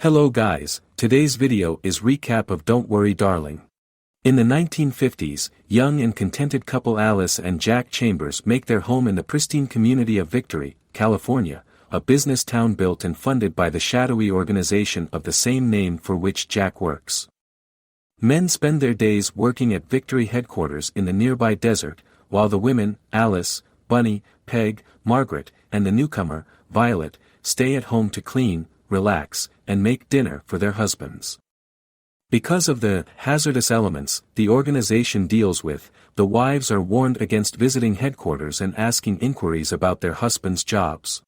Hello guys, today's video is recap of Don't Worry Darling. In the 1950s, young and contented couple Alice and Jack Chambers make their home in the pristine community of Victory, California, a business town built and funded by the shadowy organization of the same name for which Jack works. Men spend their days working at Victory headquarters in the nearby desert, while the women, Alice, Bunny, Peg, Margaret, and the newcomer, Violet, stay at home to clean, relax, and make dinner for their husbands. Because of the hazardous elements the organization deals with, the wives are warned against visiting headquarters and asking inquiries about their husbands' jobs.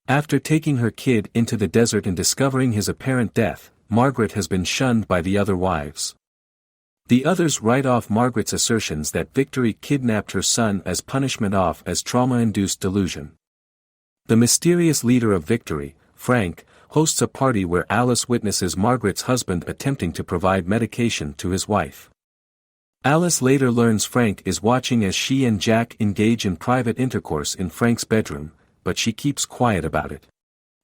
After taking her kid into the desert and discovering his apparent death, Margaret has been shunned by the other wives. The others write off Margaret's assertions that Victory kidnapped her son as punishment off as trauma-induced delusion. The mysterious leader of Victory, Frank, hosts a party where Alice witnesses Margaret's husband attempting to provide medication to his wife. Alice later learns Frank is watching as she and Jack engage in private intercourse in Frank's bedroom, but she keeps quiet about it.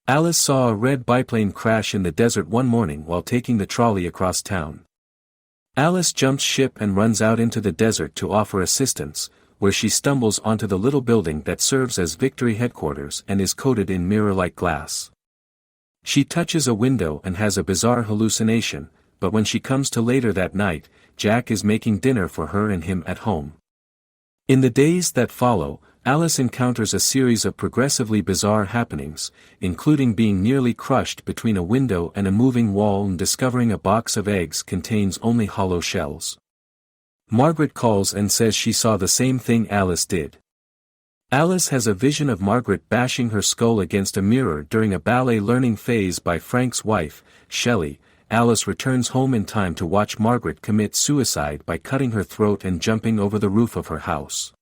Alice saw a red biplane crash in the desert one morning while taking the trolley across town. Alice jumps ship and runs out into the desert to offer assistance, where she stumbles onto the little building that serves as Victory headquarters and is coated in mirror-like glass. She touches a window and has a bizarre hallucination, but when she comes to later that night, Jack is making dinner for her and him at home. In the days that follow, Alice encounters a series of progressively bizarre happenings, including being nearly crushed between a window and a moving wall and discovering a box of eggs contains only hollow shells. Margaret calls and says she saw the same thing Alice did. Alice has a vision of Margaret bashing her skull against a mirror during a ballet learning phase by Frank's wife, Shelley. Alice returns home in time to watch Margaret commit suicide by cutting her throat and jumping over the roof of her house.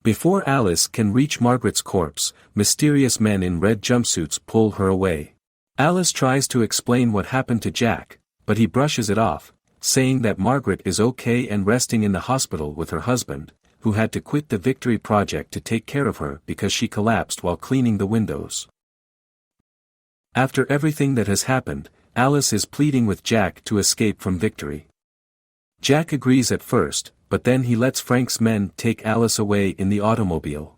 Before Alice can reach Margaret's corpse, mysterious men in red jumpsuits pull her away. Alice tries to explain what happened to Jack, but he brushes it off, saying that Margaret is okay and resting in the hospital with her husband, who had to quit the Victory project to take care of her because she collapsed while cleaning the windows. After everything that has happened, Alice is pleading with Jack to escape from Victory. Jack agrees at first, but then he lets Frank's men take Alice away in the automobile.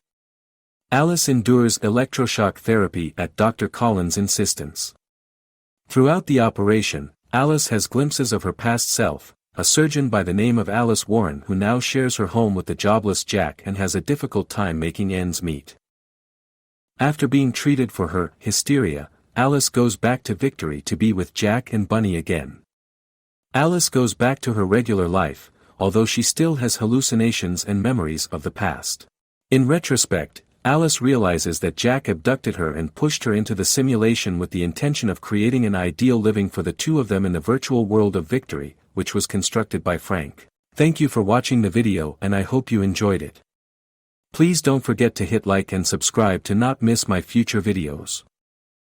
Alice endures electroshock therapy at Dr. Collins' insistence. Throughout the operation, Alice has glimpses of her past self, a surgeon by the name of Alice Warren who now shares her home with the jobless Jack and has a difficult time making ends meet. After being treated for her hysteria, Alice goes back to Victory to be with Jack and Bunny again. Alice goes back to her regular life, although she still has hallucinations and memories of the past. In retrospect, Alice realizes that Jack abducted her and pushed her into the simulation with the intention of creating an ideal living for the two of them in the virtual world of Victory, which was constructed by Frank. Thank you for watching the video and I hope you enjoyed it. Please don't forget to hit like and subscribe to not miss my future videos.